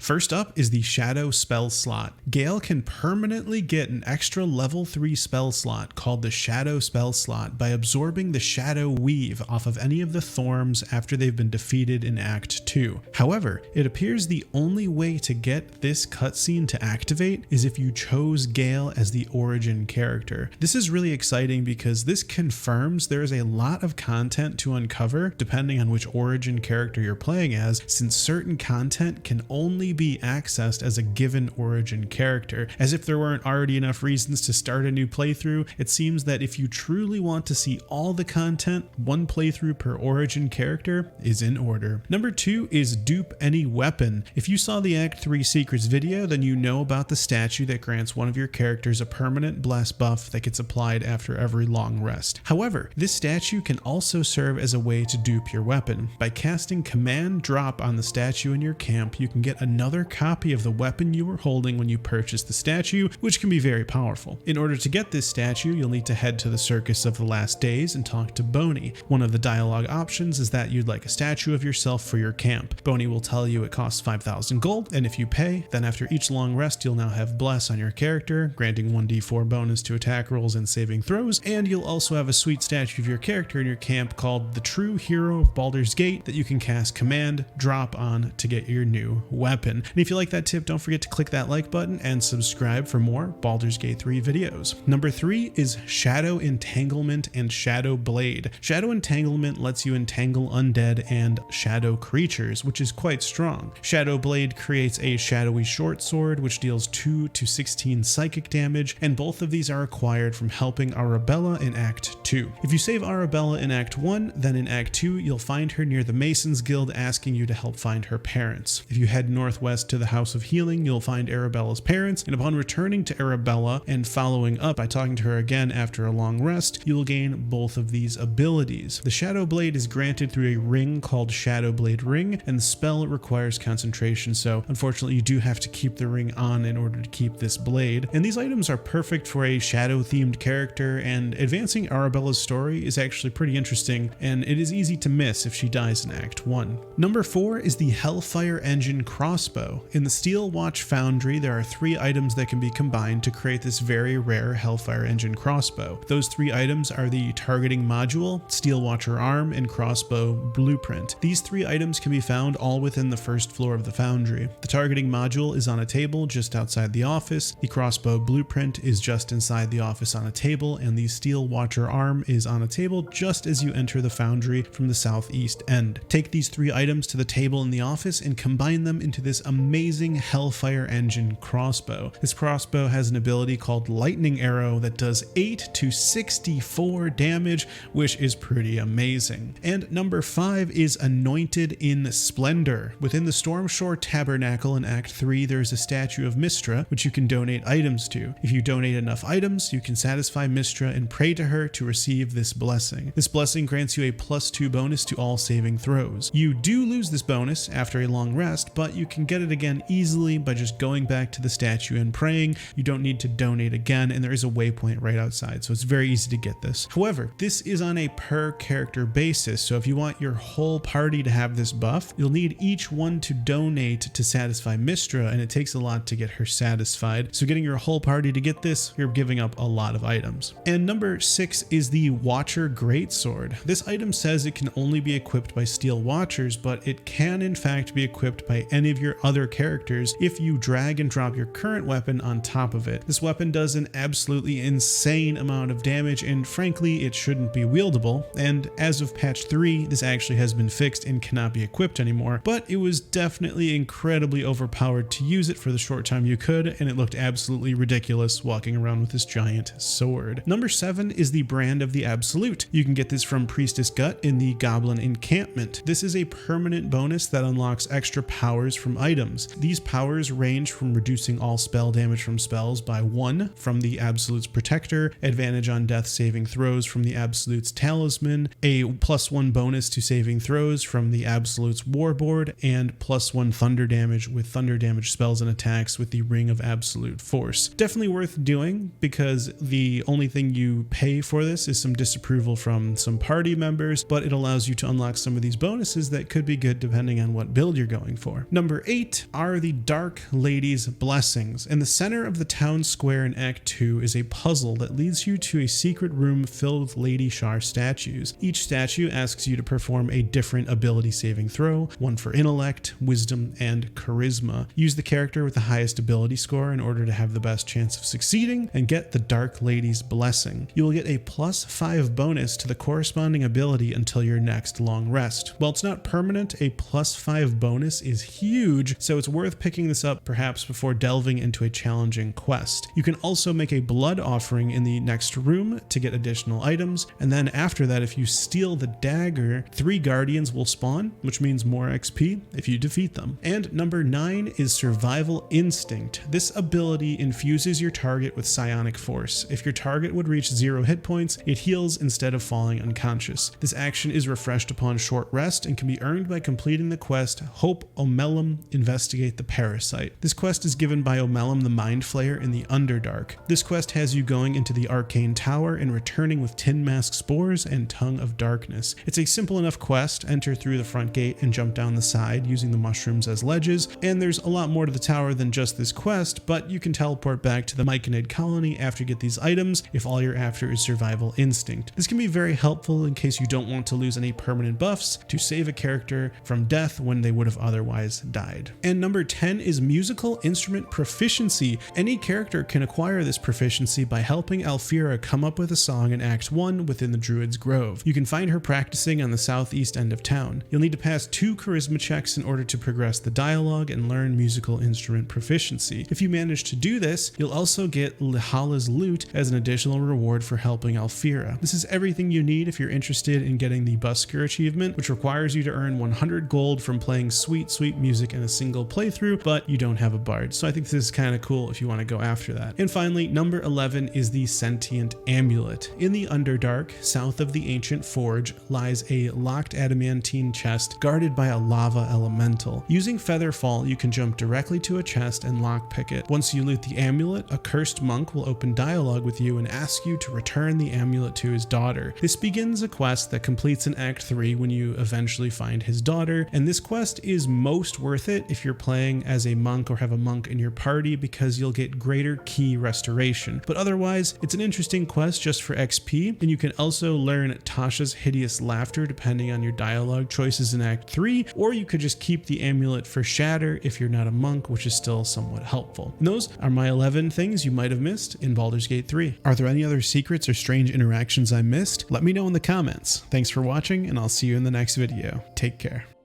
First up is the Shadow spell slot. Gale can permanently get an extra level 3 spell slot called the Shadow spell slot by absorbing the Shadow Weave off of any of the Thorms after they've been defeated in Act 2. However, it appears the only way to get this cutscene to activate is if you chose Gale as the origin character. This is really exciting because this confirms there is a lot of content to uncover depending on which origin character you're playing as, since certain content can only be accessed as a given origin character. As if there weren't already enough reasons to start a new playthrough, it seems that if you truly want to see all the content, one playthrough per origin character is in order. Number 2 is Dupe Any Weapon. If you saw the Act 3 Secrets video, then you know about the statue that grants one of your characters a permanent bless buff that gets applied after every long rest. However, this statue can also serve as a way to dupe your weapon. By casting Command Drop on the statue in your camp, you can get another copy of the weapon you were holding when you purchased the statue, which can be very powerful. In order to get this statue, you'll need to head to the Circus of the Last Days and talk to Boney. One of the dialogue options is that you'd like a statue of yourself for your camp. Boney will tell you it costs 5,000 gold, and if you pay, then after each long rest you'll now have Bless on your character, granting 1d4 bonus to attack rolls and saving throws, and you'll also have a sweet statue of your character in your camp called the True Hero of Baldur's Gate that you can cast Command Drop on to get your new weapon. And if you like that tip, don't forget to click that like button and subscribe for more Baldur's Gate 3 videos. Number 3 is Shadow Entanglement and Shadow Blade. Shadow Entanglement lets you entangle undead and shadow creatures, which is quite strong. Shadow Blade creates a shadowy short sword which deals 2 to 16 psychic damage, and both of these are acquired from helping Arabella in Act 2. If you save Arabella in Act 1, then in Act 2 you'll find her near the Masons Guild asking you to help find her parents. If you head northwest to the House of Healing, you'll find Arabella's parents, and upon returning to Arabella and following up by talking to her again after a long rest, you will gain both of these abilities. The Shadow Blade is granted through a ring called Shadow Blade Ring, and the spell requires concentration, so unfortunately you do have to keep the ring on in order to keep this blade. And these items are perfect for a shadow themed character, and advancing Arabella's story is actually pretty interesting, and it is easy to miss if she dies in Act 1. Number 4 is the Hellfire Engine Crossbow. In the Steel Watch Foundry, there are 3 items that can be combined to create this very rare Hellfire Engine Crossbow. Those 3 items are the Targeting Module, Steel Watcher Arm, and Crossbow Blueprint. These 3 items can be found all within the first floor of the foundry. The Targeting Module is on a table just outside the office, the Crossbow Blueprint is just inside the office on a table, and the Steel Watcher Arm is on a table just as you enter the foundry from the southeast end. Take these 3 items to the table in the office and combine them into this amazing Hellfire Engine Crossbow. This crossbow has an ability called Lightning Arrow that does 8 to 64 damage, which is pretty amazing. And number 5 is Anointed in Splendor. Within the Stormshore Tabernacle in Act 3, there is a statue of Mystra, which you can donate items to. If you donate enough items, you can satisfy Mystra and pray to her to receive this blessing. This blessing grants you a +2 bonus to all saving throws. You do lose this bonus after a long rest, but you can get it again easily by just going back to the statue and praying. You don't need to donate again, and there is a waypoint right outside, so it's very easy to get this. However, this is on a per character basis, so if you want your whole party to have this buff, you'll need each one to donate to satisfy Mystra, and it takes a lot to get her satisfied. So getting your whole party to get this, you're giving up a lot of items. And number 6 is the Watcher Greatsword. This item says it can only be equipped by Steel Watchers, but it can in fact be equipped by any of your other characters if you drag and drop your current weapon on top of it. This weapon does an absolutely insane amount of damage, and frankly it shouldn't be wieldable, and as of patch 3 this actually has been fixed and cannot be equipped anymore, but it was definitely incredibly overpowered to use it for the short time you could, and it looked absolutely ridiculous walking around with this giant sword. Number 7 is the Brand of the Absolute. You can get this from Priestess Gut in the Goblin Encampment. This is a permanent bonus that unlocks extra powers from items. These powers range from reducing all spell damage from spells by 1 from the Absolute's Protector, advantage on death saving throws from the Absolute's Talisman, a +1 bonus to saving throws from the Absolute's Warboard, and +1 thunder damage with thunder damage spells and attacks with the Ring of Absolute Force. Definitely worth doing because the only thing you pay for this is some disapproval from some party members, but it allows you to unlock some of these bonuses that could be good depending on what build you're going for. Number 8 8 are the Dark Lady's Blessings. In the center of the town square in Act 2 is a puzzle that leads you to a secret room filled with Lady Shar statues. Each statue asks you to perform a different ability saving throw, one for intellect, wisdom, and charisma. Use the character with the highest ability score in order to have the best chance of succeeding and get the Dark Lady's Blessing. You will get a +5 bonus to the corresponding ability until your next long rest. While it's not permanent, a +5 bonus is huge, so it's worth picking this up perhaps before delving into a challenging quest. You can also make a blood offering in the next room to get additional items, and then after that, if you steal the dagger, 3 guardians will spawn, which means more XP if you defeat them. And number 9 is Survival Instinct. This ability infuses your target with psionic force. If your target would reach 0 hit points, it heals instead of falling unconscious. This action is refreshed upon short rest and can be earned by completing the quest Hope Omelum Investigate the Parasite. This quest is given by Omelum the Mind Flayer in the Underdark. This quest has you going into the Arcane Tower and returning with Tin Mask Spores and Tongue of Darkness. It's a simple enough quest. Enter through the front gate and jump down the side using the mushrooms as ledges, and there's a lot more to the tower than just this quest, but you can teleport back to the Myconid colony after you get these items if all you're after is Survival Instinct. This can be very helpful in case you don't want to lose any permanent buffs to save a character from death when they would have otherwise died. And number 10 is Musical Instrument Proficiency. Any character can acquire this proficiency by helping Alfira come up with a song in Act 1 within the Druid's Grove. You can find her practicing on the southeast end of town. You'll need to pass 2 charisma checks in order to progress the dialogue and learn musical instrument proficiency. If you manage to do this, you'll also get Lihala's Lute as an additional reward for helping Alfira. This is everything you need if you're interested in getting the Busker achievement, which requires you to earn 100 gold from playing sweet music in a single playthrough, but you don't have a bard. So I think this is kind of cool if you want to go after that. And finally, number 11 is the Sentient Amulet. In the Underdark, south of the Ancient Forge, lies a locked adamantine chest guarded by a lava elemental. Using Featherfall, you can jump directly to a chest and lockpick it. Once you loot the amulet, a cursed monk will open dialogue with you and ask you to return the amulet to his daughter. This begins a quest that completes in Act 3 when you eventually find his daughter, and this quest is most worth it if you're playing as a monk or have a monk in your party because you'll get greater key restoration. But otherwise, it's an interesting quest just for XP, and you can also learn Tasha's Hideous Laughter depending on your dialogue choices in Act 3, or you could just keep the amulet for Shatter if you're not a monk, which is still somewhat helpful. And those are my 11 things you might have missed in Baldur's Gate 3. Are there any other secrets or strange interactions I missed? Let me know in the comments. Thanks for watching, and I'll see you in the next video. Take care.